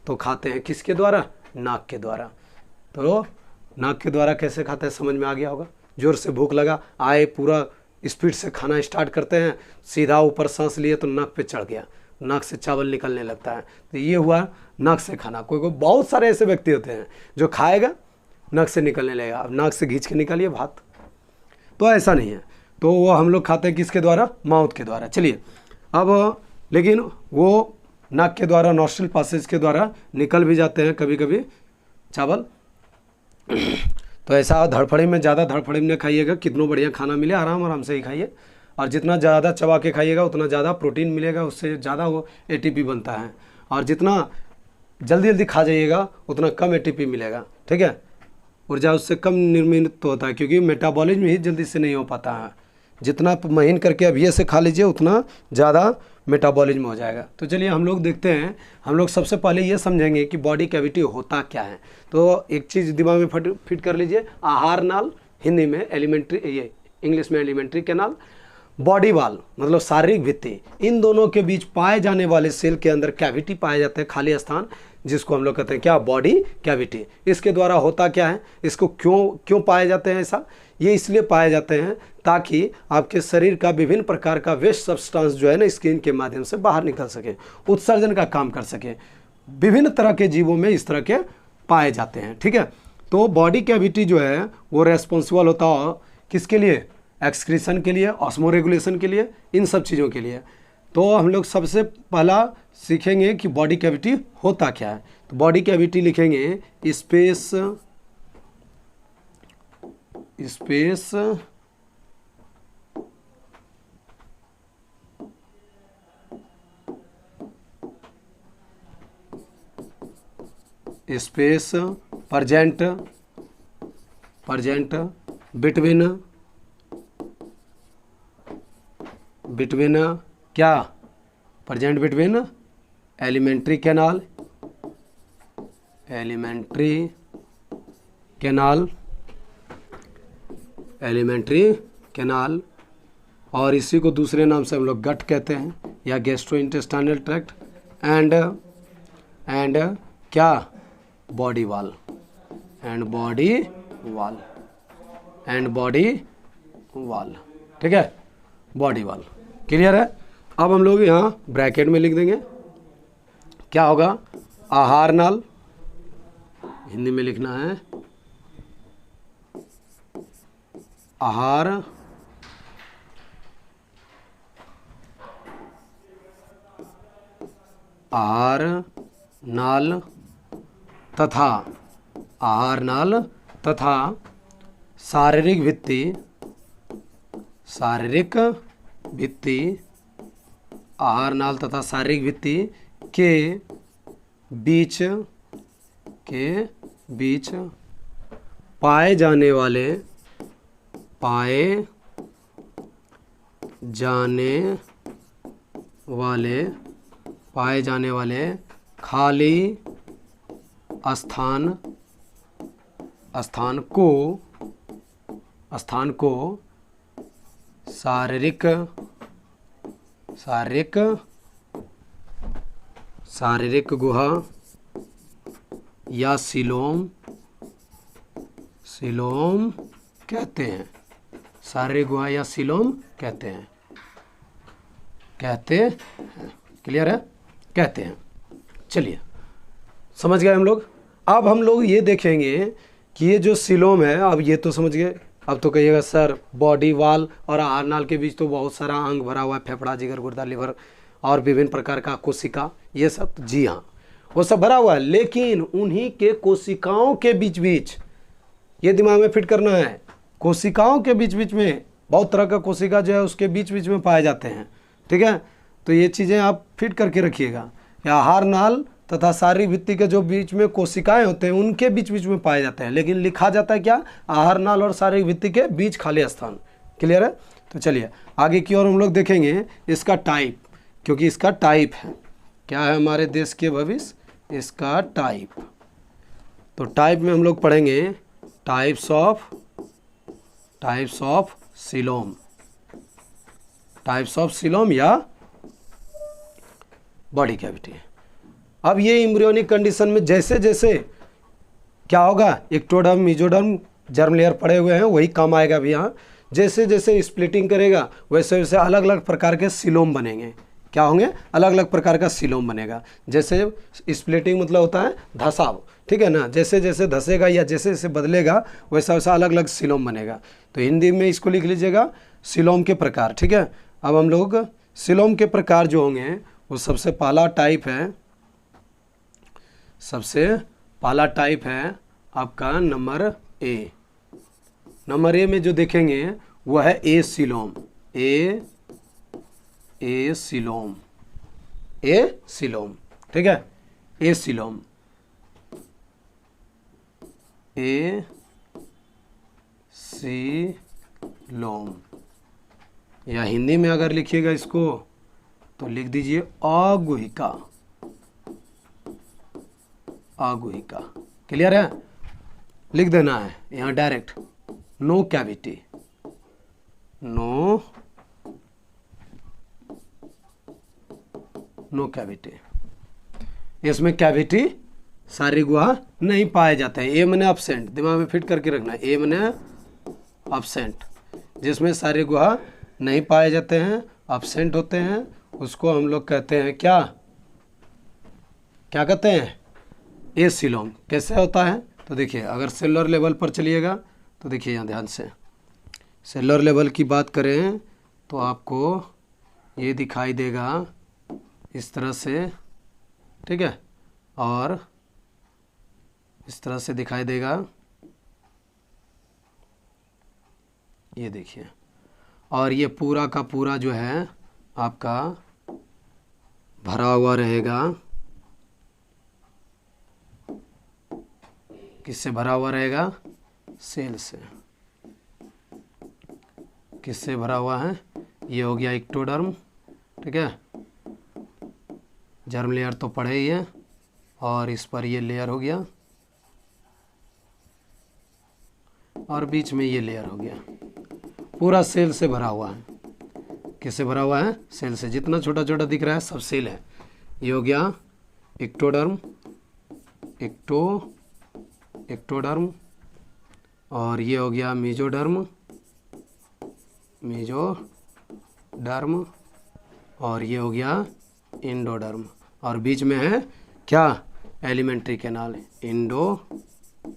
तो खाते हैं, किसके द्वारा, नाक के द्वारा। तो नाक के द्वारा कैसे खाते हैं समझ में आ गया होगा। जोर से भूख लगा, आए, पूरा स्पीड से खाना स्टार्ट करते हैं, सीधा ऊपर सांस लिए तो नाक पे चढ़ गया, नाक से चावल निकलने लगता है, तो ये हुआ नाक से खाना। कोई बहुत सारे ऐसे व्यक्ति होते हैं जो खाएगा नाक से निकलने लगेगा, अब नाक से खींच के निकालिए भात, तो ऐसा नहीं है। तो वो हम लोग खाते हैं किसके द्वारा, माउथ के द्वारा। चलिए अब, लेकिन वो नाक के द्वारा, नॉस्ट्रिल पासेज के द्वारा निकल भी जाते हैं कभी कभी चावल। तो ऐसा धड़फड़ी में, ज़्यादा धड़फड़ी में खाइएगा, कितना बढ़िया खाना मिले आराम आराम से ही खाइए, और जितना ज़्यादा चबा के खाइएगा उतना ज़्यादा प्रोटीन मिलेगा, उससे ज़्यादा वो एटीपी बनता है, और जितना जल्दी जल्दी खा जाइएगा उतना कम एटीपी मिलेगा, ठीक है। ऊर्जा उससे कम निर्मित होता है, क्योंकि मेटाबॉलिज्म ही जल्दी से नहीं हो पाता है। जितना महीन करके अभी से खा लीजिए उतना ज़्यादा मेटाबॉलिज्म हो जाएगा। तो चलिए हम लोग देखते हैं, हम लोग सबसे पहले ये समझेंगे कि बॉडी कैविटी होता क्या है। तो एक चीज़ दिमाग में फिट कर लीजिए, आहार नाल, हिंदी में एलिमेंट्री, ये इंग्लिश में एलिमेंट्री कैनाल, बॉडी वॉल मतलब शारीरिक भित्ति, इन दोनों के बीच पाए जाने वाले सेल के अंदर कैविटी पाए जाते हैं, खाली स्थान, जिसको हम लोग कहते हैं क्या, बॉडी कैविटी। इसके द्वारा होता क्या है, इसको क्यों पाए जाते हैं ऐसा, ये इसलिए पाए जाते हैं ताकि आपके शरीर का विभिन्न प्रकार का वेस्ट सब्सटेंस जो है ना, स्किन के माध्यम से बाहर निकल सके, उत्सर्जन का काम कर सके। विभिन्न तरह के जीवों में इस तरह के पाए जाते हैं, ठीक है। तो बॉडी कैविटी जो है वो रेस्पॉन्सिबल होता है किसके लिए, एक्सक्रीशन के लिए, ऑस्मोरेगुलेशन के लिए, इन सब चीज़ों के लिए। तो हम लोग सबसे पहला सीखेंगे कि बॉडी कैविटी होता क्या है। तो बॉडी कैविटी लिखेंगे स्पेस प्रेजेंट बिटवीन क्या, प्रेजेंट बिटवीन एलिमेंट्री कैनाल, और इसी को दूसरे नाम से हम लोग गट कहते हैं या गैस्ट्रोइंटेस्टाइनल ट्रैक्ट, एंड क्या, body wall, and body wall, ठीक है, बॉडी वॉल। क्लियर है। अब हम लोग यहाँ ब्रैकेट में लिख देंगे क्या होगा, आहार नाल, हिंदी में लिखना है आहार नाल तथा आहार नाल तथा शारीरिक भित्ति आहार नाल तथा शारीरिक भित्ति के बीच पाए जाने वाले खाली स्थान को शारीरिक गुहा या सिलोम कहते हैं। शारीरिक गुहा या सिलोम कहते हैं। क्लियर है? कहते हैं। चलिए, समझ गए हम लोग। अब हम लोग ये देखेंगे कि ये जो सिलोम है, अब ये तो समझ गए। अब तो कहिएगा सर बॉडी वाल और आहार नाल के बीच तो बहुत सारा अंग भरा हुआ है, फेफड़ा, जिगर, गुर्दा, लिवर और विभिन्न प्रकार का कोशिका, ये सब। जी हाँ, वो सब भरा हुआ है, लेकिन उन्हीं के कोशिकाओं के बीच ये दिमाग में फिट करना है, कोशिकाओं के बीच में बहुत तरह का कोशिका जो है उसके बीच में पाए जाते हैं। ठीक है, तो ये चीज़ें आप फिट करके रखिएगा। या आहार नाल तथा शारीरिक भित्ति के जो बीच में कोशिकाएं होते हैं उनके बीच में पाए जाते हैं, लेकिन लिखा जाता है क्या? आहार नाल और शारीरिक भित्ति के बीच खाली स्थान। क्लियर है? तो चलिए आगे की ओर हम लोग देखेंगे इसका टाइप, क्योंकि इसका टाइप है। क्या है हमारे देश के भविष्य? इसका टाइप। तो टाइप में हम लोग पढ़ेंगे types of coelom. Types of coelom या बॉडी कैविटी। अब ये एम्ब्रियोनिक कंडीशन में जैसे जैसे क्या होगा, एक्टोडर्म, मेसोडर्म, जर्म लेयर पड़े हुए हैं, वही काम आएगा अभी यहाँ। जैसे जैसे स्प्लिटिंग करेगा वैसे वैसे अलग अलग प्रकार के सिलोम बनेंगे। क्या होंगे? अलग अलग प्रकार का सिलोम बनेगा। जैसे स्प्लिटिंग मतलब होता है धसाव, ठीक है ना? जैसे जैसे धसेगा या जैसे जैसे बदलेगा वैसा वैसा अलग अलग सिलोम बनेगा। तो हिंदी में इसको लिख लीजिएगा सिलोम के प्रकार। ठीक है, अब हम लोग सिलोम के प्रकार जो होंगे वो सबसे पहला टाइप है आपका नंबर ए। नंबर ए में जो देखेंगे वो है ए सिलोम। ए सिलोम, ठीक है, ए सिलोम। या हिंदी में अगर लिखिएगा इसको तो लिख दीजिए अगुहिका। क्लियर है? लिख देना है यहाँ डायरेक्ट, नो कैविटी। इसमें कैविटी शारीरिक गुहा नहीं पाए जाते हैं। ए मने एब्सेंट, दिमाग में फिट करके रखना है। ए मने एब्सेंट, जिसमें शारीरिक गुहा नहीं पाए जाते हैं, एब्सेंट होते हैं, उसको हम लोग कहते हैं क्या कहते हैं? ए सिलोम। कैसे होता है? तो देखिए, अगर सेलुलर लेवल पर चलिएगा तो देखिए यहाँ ध्यान से, सेलुलर लेवल की बात करें तो आपको ये दिखाई देगा इस तरह से, ठीक है, और इस तरह से दिखाई देगा, ये देखिए। और ये पूरा का पूरा जो है आपका भरा हुआ रहेगा। किससे भरा हुआ रहेगा? सेल से। किससे भरा हुआ है? ये हो गया एक्टोडर्म, ठीक है, जर्म लेयर तो पड़े ही है, और इस पर ये लेयर हो गया, और बीच में ये लेयर हो गया। पूरा सेल से भरा हुआ है। किससे भरा हुआ है? सेल से। जितना छोटा छोटा दिख रहा है सब सेल है। ये हो गया एक्टोडर्म, एक्टोडर्म, और ये हो गया मेसोडर्म, और ये हो गया एंडोडर्म, और बीच में है क्या? एलिमेंट्री कैनाल,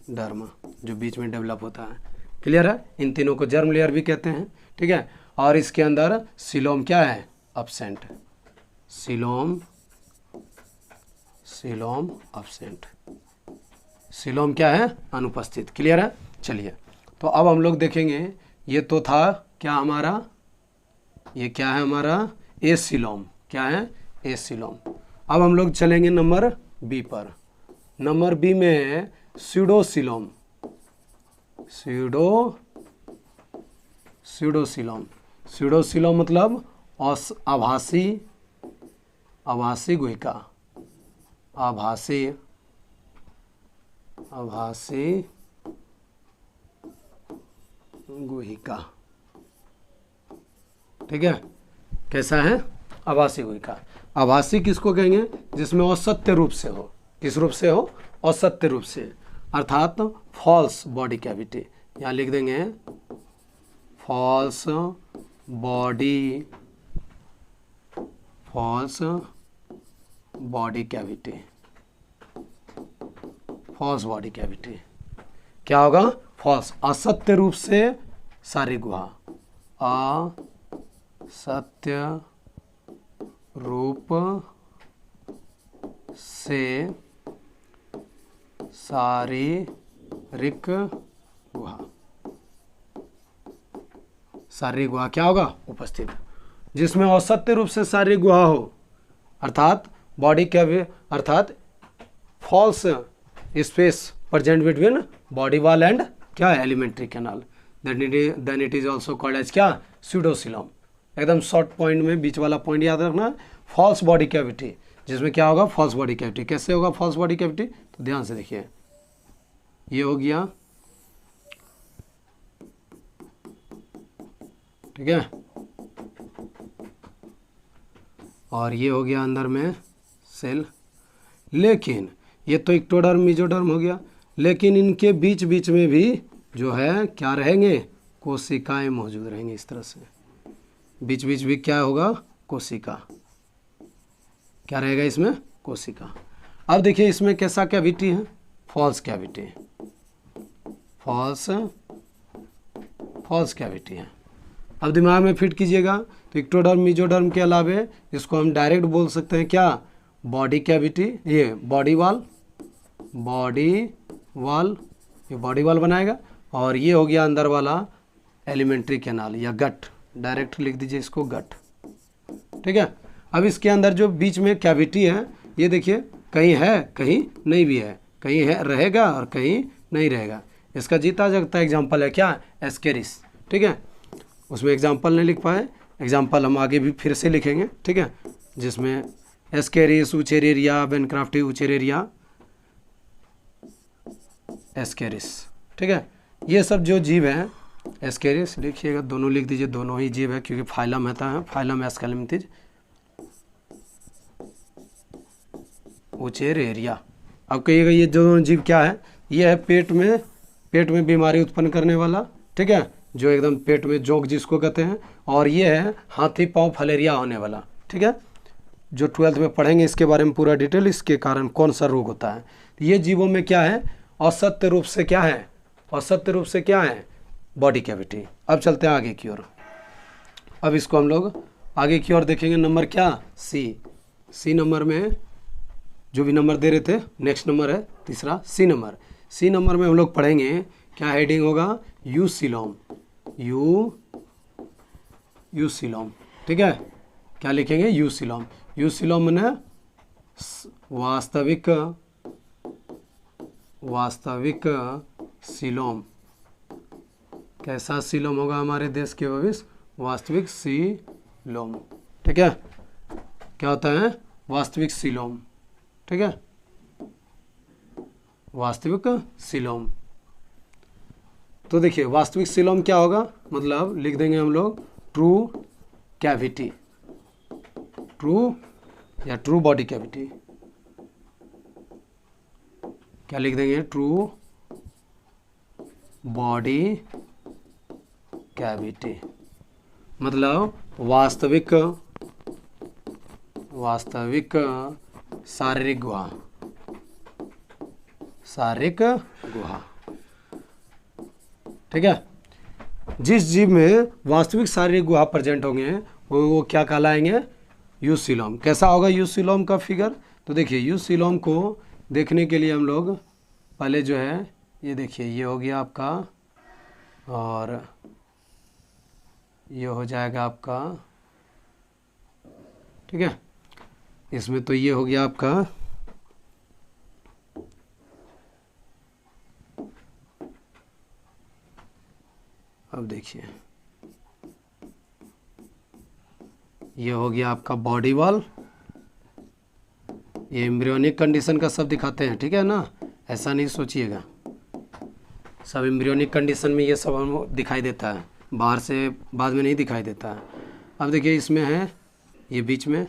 जर्म जो बीच में डेवलप होता है। क्लियर है? इन तीनों को जर्म लेयर भी कहते हैं। ठीक है, और इसके अंदर सीलोम क्या है? अब्सेंट। Coelom absent. सीलोम क्या है? अनुपस्थित। क्लियर है? चलिए, तो अब हम लोग देखेंगे, ये तो था क्या हमारा, ये क्या है हमारा? एसीलोम। क्या है? एसीलोम। अब हम लोग चलेंगे नंबर बी पर। नंबर बी में है स्यूडोसीलोम। स्यूडोसीलोम मतलब आभासी गुहिका। आभासी गुहिका। ठीक है, कैसा है? आभासी गुहिका। आभासी किसको कहेंगे? जिसमें असत्य रूप से हो। किस रूप से हो? असत्य रूप से, अर्थात फॉल्स बॉडी कैविटी। यहाँ लिख देंगे false body cavity. False body cavity क्या होगा? फॉल्स, असत्य रूप से सारी गुहा। असत्य रूप से शारीरिक गुहा। शारीरिक गुहा क्या होगा? उपस्थित। जिसमें असत्य रूप से शारीरिक गुहा हो, अर्थात बॉडी कैविटी, अर्थात false space present between body wall and क्या है? Alimentary canal. Then it is also called as क्या? स्यूडोसीलोम। एकदम शॉर्ट पॉइंट में बीच वाला पॉइंट याद रखना, फॉल्स बॉडी कैविटी। जिसमें क्या होगा? False body cavity. कैसे होगा फॉल्स बॉडी कैविटी? तो ध्यान से देखिए, ये हो गया, ठीक है, और ये हो गया अंदर में सेल। लेकिन ये तो इक्टोडर्म मेसोडर्म हो गया, लेकिन इनके बीच बीच में भी जो है क्या रहेंगे? कोशिकाएं मौजूद रहेंगी। इस तरह से बीच बीच भी क्या होगा? कोशिका। क्या रहेगा इसमें? कोशिका। अब देखिए इसमें कैसा कैविटी है? False cavity. फॉल्स कैविटी है। अब दिमाग में फिट कीजिएगा, तो इक्टोडर्म मेसोडर्म के अलावे इसको हम डायरेक्ट बोल सकते हैं क्या? Body cavity. ये बॉडी वॉल, ये बॉडी वॉल बनाएगा, और ये हो गया अंदर वाला एलिमेंट्री कैनाल या गट। डायरेक्ट लिख दीजिए इसको गट। ठीक है, अब इसके अंदर जो बीच में कैविटी है, ये देखिए कहीं है कहीं नहीं भी है, कहीं है रहेगा और कहीं नहीं रहेगा। इसका जीता जागता एग्जाम्पल है क्या? एस्केरिस। ठीक है, उसमें एग्जाम्पल नहीं लिख पाए, एग्जाम्पल हम आगे भी फिर से लिखेंगे। ठीक है, जिसमें एस्केरिस, उचेरेरिया, बेनक्राफ्टी, उचेरेरिया, एस्केरिस। ठीक है, ये सब जो जीव हैं, एस्केरिस लिखिएगा, दोनों लिख दीजिए, दोनों ही जीव है, क्योंकि फाइलम आता है, फाइलम एस्केलेमिथिज, उचेरेरिया। अब कहिएगा ये दोनों जीव क्या है? ये है पेट में बीमारी उत्पन्न करने वाला। ठीक है, जो एकदम पेट में जोंक जिसको कहते हैं, और ये है हाथी पाँव फलेरिया होने वाला। ठीक है, जो 12th में पढ़ेंगे इसके बारे में पूरा डिटेल, इसके कारण कौन सा रोग होता है। ये जीवों में क्या है? असत्य रूप से क्या है? असत्य रूप से क्या है? Body cavity. अब चलते हैं आगे की ओर। अब इसको हम लोग आगे की ओर देखेंगे। नंबर क्या? सी नंबर में जो भी नंबर दे रहे थे, नेक्स्ट नंबर है तीसरा, सी नंबर। सी नंबर में हम लोग पढ़ेंगे क्या हेडिंग होगा? यूसीलोम। यूसीलोम। ठीक है, क्या लिखेंगे? यूसीलोम। यूसीलोम ने वास्तविक सीलोम। कैसा सीलोम होगा हमारे देश के भविष्य? वास्तविक सीलोम। ठीक है, क्या होता है? वास्तविक सीलोम। ठीक है, वास्तविक सीलोम। तो देखिए वास्तविक सीलोम क्या होगा? मतलब लिख देंगे हम लोग true cavity, true body cavity. क्या लिख देंगे? ट्रू बॉडी कैविटी, मतलब वास्तविक शारीरिक गुहा। ठीक है। जिस जीव में वास्तविक शारीरिक गुहा प्रेजेंट होंगे वो क्या कहलाएंगे, यूसीलोम। कैसा होगा यूसीलोम का फिगर, तो देखिए यूसीलोम को देखने के लिए हम लोग पहले जो है ये देखिए ये हो गया आपका, और ये हो जाएगा आपका, ठीक है। इसमें तो ये हो गया आपका, अब देखिए ये हो गया आपका बॉडी वॉल। ये एम्ब्रियोनिक कंडीशन का सब दिखाते हैं, ठीक है ना, ऐसा नहीं सोचिएगा, सब एम्ब्रियोनिक कंडीशन में ये सब हमको दिखाई देता है, बाहर से बाद में नहीं दिखाई देता है। अब देखिए इसमें है ये बीच में,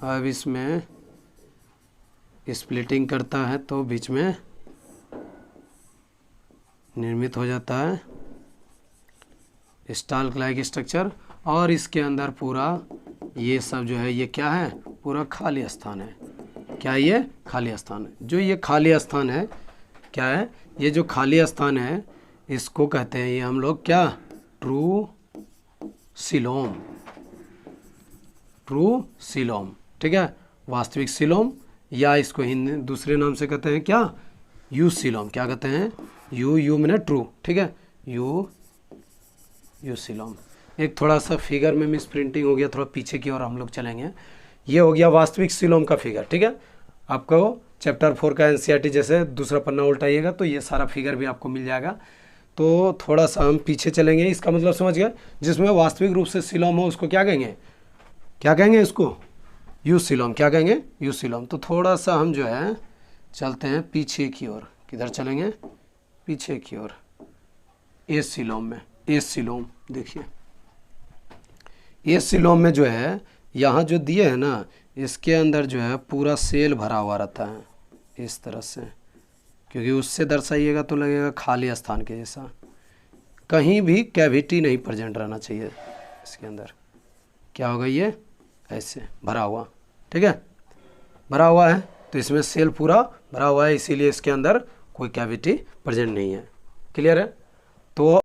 अब इसमें स्प्लिटिंग करता है तो बीच में निर्मित हो जाता है स्टाल्क लाइक स्ट्रक्चर, और इसके अंदर पूरा ये सब जो है ये क्या है, पूरा खाली स्थान है। क्या ये खाली स्थान है, जो ये खाली स्थान है क्या है, ये जो खाली स्थान है इसको कहते हैं ये हम लोग क्या, ट्रू सीलोम, ट्रू सीलोम, ठीक है, वास्तविक सीलोम, या इसको हिंदी दूसरे नाम से कहते हैं क्या, यू सीलोम। क्या कहते हैं, यू मैंने ट्रू, ठीक है, यू सीलोम। एक थोड़ा सा फिगर में मिस प्रिंटिंग हो गया, थोड़ा पीछे की ओर हम लोग चलेंगे। ये हो गया वास्तविक सीलोम का फिगर, ठीक है। आपको चैप्टर 4 का एनसीईआरटी जैसे दूसरा पन्ना उल्टाइएगा तो ये सारा फिगर भी आपको मिल जाएगा। तो थोड़ा सा हम पीछे चलेंगे, इसका मतलब समझ गए, जिसमें वास्तविक रूप से सीलोम हो उसको क्या कहेंगे, क्या कहेंगे इसको, यू सीलोम। क्या कहेंगे, यू सीलोम। तो थोड़ा सा हम जो है चलते हैं पीछे की ओर, किधर चलेंगे, पीछे की ओर, ए सीलोम में, ए सीलोम देखिए, ए सीलोम में जो है यहाँ जो दिए हैं ना, इसके अंदर जो है पूरा सेल भरा हुआ रहता है इस तरह से, क्योंकि उससे दर्शाइएगा तो लगेगा खाली स्थान के जैसा, कहीं भी कैविटी नहीं प्रेजेंट रहना चाहिए इसके अंदर। क्या होगा, ये ऐसे भरा हुआ, ठीक है, भरा हुआ है, तो इसमें सेल पूरा भरा हुआ है, इसीलिए इसके अंदर कोई कैविटी प्रेजेंट नहीं है। क्लियर है। तो